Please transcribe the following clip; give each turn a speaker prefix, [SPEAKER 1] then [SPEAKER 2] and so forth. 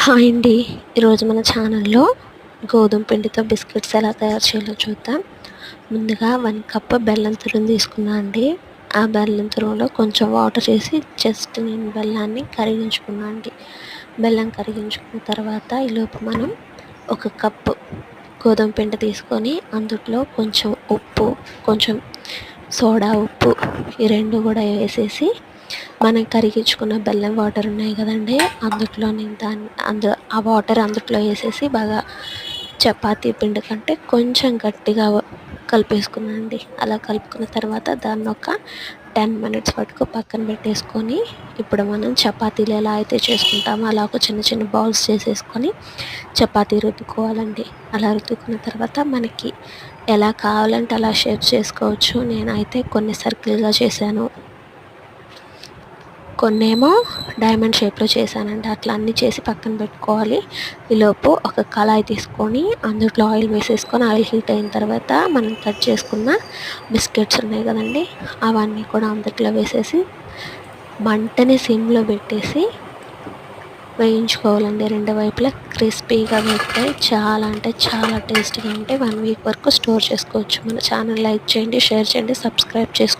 [SPEAKER 1] Hi అండి. ఈరోజు మన ఛానల్లో గోధుమ పిండితో బిస్కెట్స్ ఎలా తయారు చేయాలో చూద్దాం. ముందుగా 1 కప్ బెల్లం తురుము తీసుకున్నా అండి. ఆ బెల్లం తురుములో కొంచెం వాటర్ వేసి జస్ట్ నేను బెల్లాన్ని కరిగించుకున్నా అండి. బెల్లం కరిగించుకున్న తర్వాత ఈలోపు మనం 1 కప్పు గోధుమ పిండి తీసుకొని అందులో కొంచెం ఉప్పు, కొంచెం సోడా ఉప్పు ఈ 2 కూడా వేసేసి మనం కరిగించుకున్న బెల్లం వాటర్ ఉన్నాయి కదండి, ఆ వాటర్ అందులో వేసేసి బాగా చపాతీ పిండి కంటే కొంచెం గట్టిగా కలిపేసుకున్నానండి. అలా కలుపుకున్న తర్వాత దాన్ని ఒక 10 మినిట్స్ వరకు పక్కన పెట్టేసుకొని, ఇప్పుడు మనం చపాతీలు ఎలా అయితే చేసుకుంటామో అలా ఒక చిన్న చిన్న బాల్స్ చేసేసుకొని చపాతీ రుద్దుకోవాలండి. అలా రుద్దుకున్న తర్వాత మనకి ఎలా కావాలంటే అలా షేప్ చేసుకోవచ్చు. నేనైతే కొన్ని సర్కిల్గా చేశాను, కొన్నేమో డైమండ్ షేప్లో చేశానండి. అట్లా అన్నీ చేసి పక్కన పెట్టుకోవాలి. ఈలోపు ఒక కళాయి తీసుకొని అందులో ఆయిల్ వేసేసుకొని ఆయిల్ హీట్ అయిన తర్వాత మనం కట్ చేసుకున్న బిస్కెట్స్ ఉన్నాయి కదండి, అవన్నీ కూడా అందులో వేసేసి మంటని సిమ్లో పెట్టేసి వేయించుకోవాలండి. 2 వైపులా క్రిస్పీగా వేగితే చాలా అంటే చాలా టేస్ట్గా ఉంటాయి. 1 వీక్ వరకు స్టోర్ చేసుకోవచ్చు. మన ఛానల్ లైక్ చేయండి, షేర్ చేయండి, సబ్స్క్రైబ్ చేసుకోండి.